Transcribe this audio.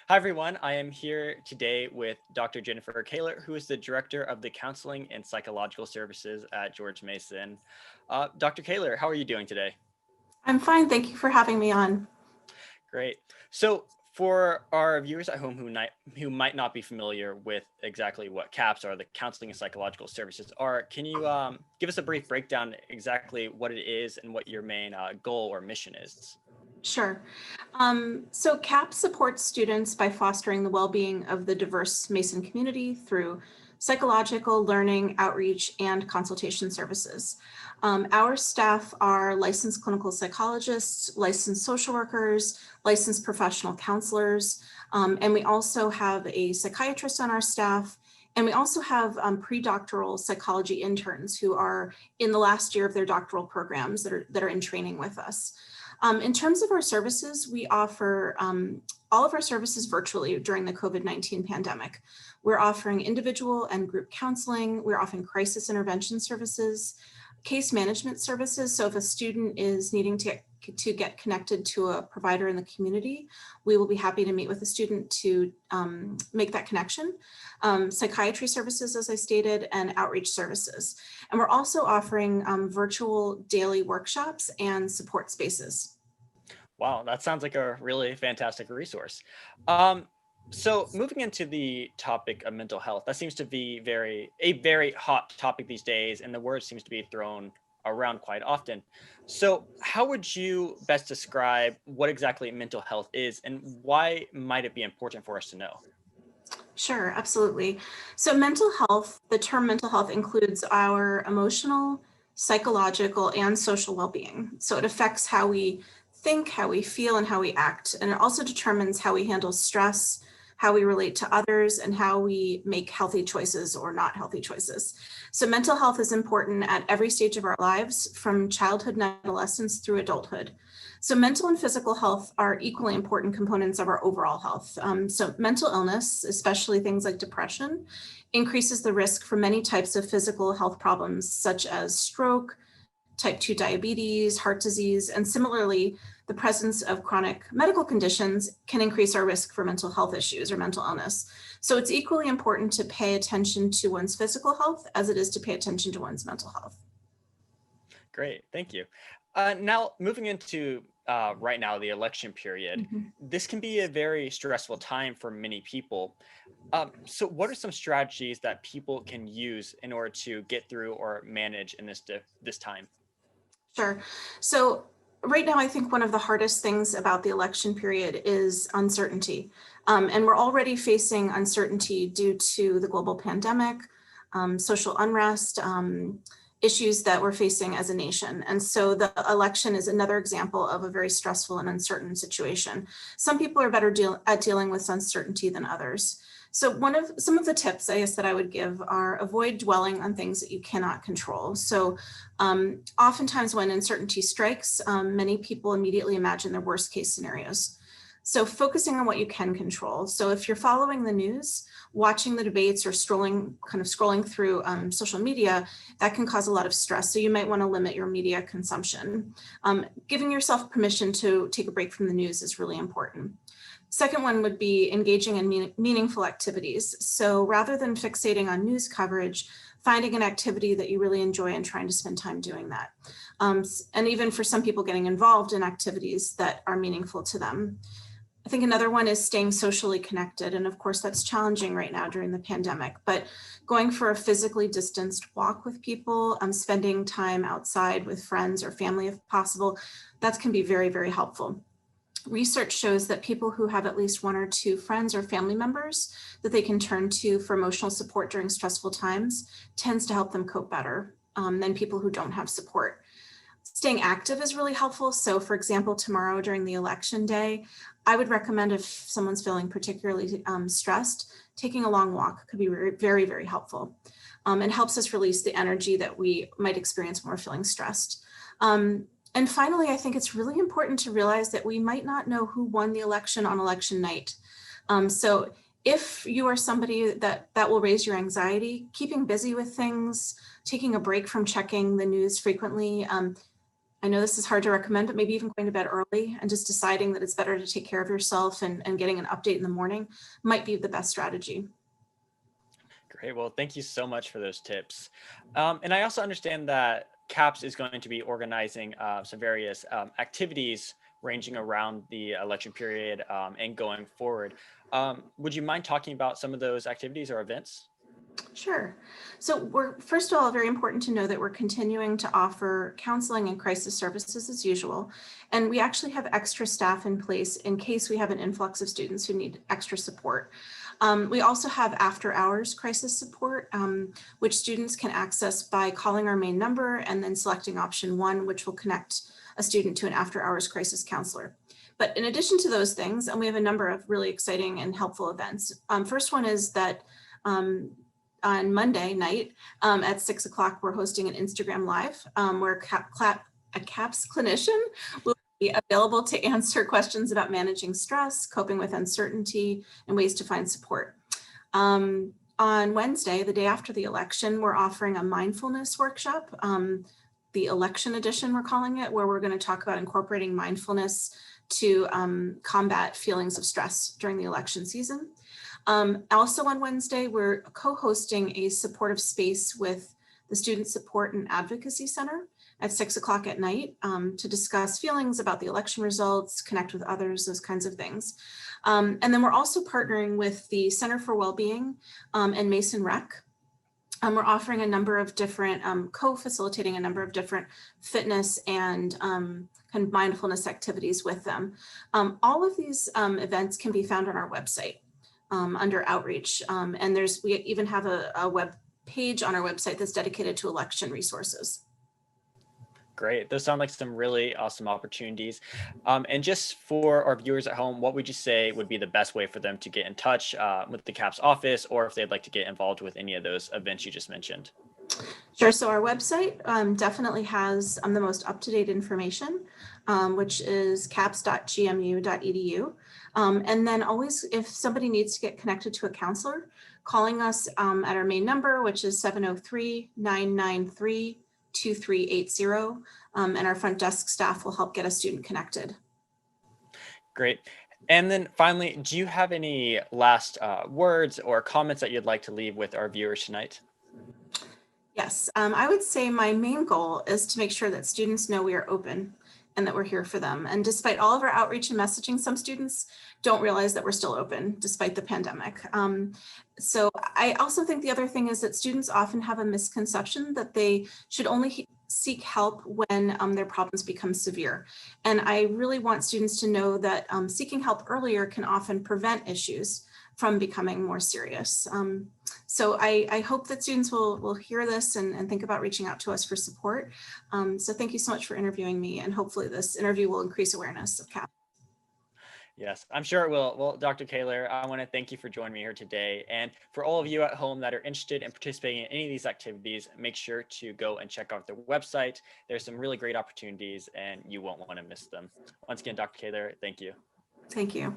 Hi, everyone. I am here today with Dr. Jennifer Kahler, who is the Director of the Counseling and Psychological Services at George Mason. Dr. Kahler, how are you doing today? I'm fine. Thank you for having me on. Great. So, for our viewers at home who might not be familiar with exactly what CAPS are, the Counseling and Psychological Services are, can you give us a brief breakdown exactly what it is and what your main goal or mission is? Sure. So CAP supports students by fostering the well-being of the diverse Mason community through psychological, learning, outreach, and consultation services. Our staff are licensed clinical psychologists, licensed social workers, licensed professional counselors, and we also have a psychiatrist on our staff. And we also have pre-doctoral psychology interns who are in the last year of their doctoral programs that are in training with us. In terms of our services, we offer all of our services virtually during the COVID-19 pandemic. We're offering individual and group counseling. We're offering crisis intervention services, case management services. So if a student is needing to get connected to a provider in the community, we will be happy to meet with the student to make that connection. Psychiatry services, as I stated, and outreach services. And we're also offering virtual daily workshops and support spaces. Wow, that sounds like a really fantastic resource. Um, so moving into the topic of mental health, that seems to be very hot topic these days, and the word seems to be thrown around quite often. So how would you best describe what exactly mental health is and why might it be important for us to know? Sure, absolutely. So the term mental health includes our emotional, psychological, and social well-being. So it affects how we think, how we feel, and how we act. And it also determines how we handle stress, how we relate to others, and how we make healthy choices or not healthy choices. So mental health is important at every stage of our lives, from childhood and adolescence through adulthood. So mental and physical health are equally important components of our overall health. So mental illness, especially things like depression, increases the risk for many types of physical health problems, such as stroke, type 2 diabetes, heart disease, and similarly, the presence of chronic medical conditions can increase our risk for mental health issues or mental illness. So it's equally important to pay attention to one's physical health as it is to pay attention to one's mental health. Great, thank you. Now, moving into right now, the election period, Mhm. this can be a very stressful time for many people. So, what are some strategies that people can use in order to get through or manage in this time? Sure. So right now, I think one of the hardest things about the election period is uncertainty. And we're already facing uncertainty due to the global pandemic, social unrest, issues that we're facing as a nation. And so the election is another example of a very stressful and uncertain situation. Some people are better at dealing with uncertainty than others. So some of the tips I guess that I would give are avoid dwelling on things that you cannot control. So oftentimes when uncertainty strikes, many people immediately imagine their worst case scenarios. So focusing on what you can control. So if you're following the news, watching the debates or scrolling through social media, that can cause a lot of stress. So you might want to limit your media consumption. Giving yourself permission to take a break from the news is really important. Second one would be engaging in meaningful activities. So rather than fixating on news coverage, finding an activity that you really enjoy and trying to spend time doing that. And even for some people, getting involved in activities that are meaningful to them. I think another one is staying socially connected. And of course, that's challenging right now during the pandemic, but going for a physically distanced walk with people, spending time outside with friends or family if possible, that can be very, very helpful. Research shows that people who have at least one or two friends or family members that they can turn to for emotional support during stressful times tends to help them cope better than people who don't have support. Staying active is really helpful. So for example, tomorrow during the election day, I would recommend if someone's feeling particularly stressed, taking a long walk could be very, very helpful. And helps us release the energy that we might experience when we're feeling stressed. And finally, I think it's really important to realize that we might not know who won the election on election night. So if you are somebody that will raise your anxiety, keeping busy with things, taking a break from checking the news frequently, I know this is hard to recommend, but maybe even going to bed early and just deciding that it's better to take care of yourself and getting an update in the morning might be the best strategy. Great. Well, thank you so much for those tips. And I also understand that CAPS is going to be organizing some various activities ranging around the election period and going forward. Would you mind talking about some of those activities or events? Sure. So we're, first of all, very important to know that we're continuing to offer counseling and crisis services as usual. And we actually have extra staff in place in case we have an influx of students who need extra support. We also have after hours crisis support, which students can access by calling our main number and then selecting option 1, which will connect a student to an after hours crisis counselor. But in addition to those things, and we have a number of really exciting and helpful events. First one is that on Monday night at 6 o'clock, we're hosting an Instagram Live where a CAPS clinician will be available to answer questions about managing stress, coping with uncertainty, and ways to find support. On Wednesday, the day after the election, we're offering a mindfulness workshop, the election edition, we're calling it, where we're going to talk about incorporating mindfulness to combat feelings of stress during the election season. Also on Wednesday, we're co-hosting a supportive space with the Student Support and Advocacy Center at 6 o'clock at night to discuss feelings about the election results, connect with others, those kinds of things. And then we're also partnering with the Center for Wellbeing and Mason Rec. We're offering a number of different, co-facilitating a number of different fitness and kind of mindfulness activities with them. All of these events can be found on our website. Under outreach. And we even have a web page on our website that's dedicated to election resources. Great. Those sound like some really awesome opportunities. And just for our viewers at home, what would you say would be the best way for them to get in touch with the CAPS office, or if they'd like to get involved with any of those events you just mentioned? Sure. So our website definitely has the most up-to-date information, which is caps.gmu.edu. And then always, if somebody needs to get connected to a counselor, calling us at our main number, which is 703-993-2380. And our front desk staff will help get a student connected. Great. And then finally, do you have any last words or comments that you'd like to leave with our viewers tonight? Yes, I would say my main goal is to make sure that students know we are open and that we're here for them. And despite all of our outreach and messaging, some students don't realize that we're still open despite the pandemic. So I also think the other thing is that students often have a misconception that they should only seek help when their problems become severe. And I really want students to know that seeking help earlier can often prevent issues from becoming more serious. So I hope that students will hear this and think about reaching out to us for support. So thank you so much for interviewing me, and hopefully this interview will increase awareness of CAP. Yes, I'm sure it will. Well, Dr. Kahler, I want to thank you for joining me here today. And for all of you at home that are interested in participating in any of these activities, make sure to go and check out their website. There's some really great opportunities and you won't want to miss them. Once again, Dr. Kahler, thank you. Thank you.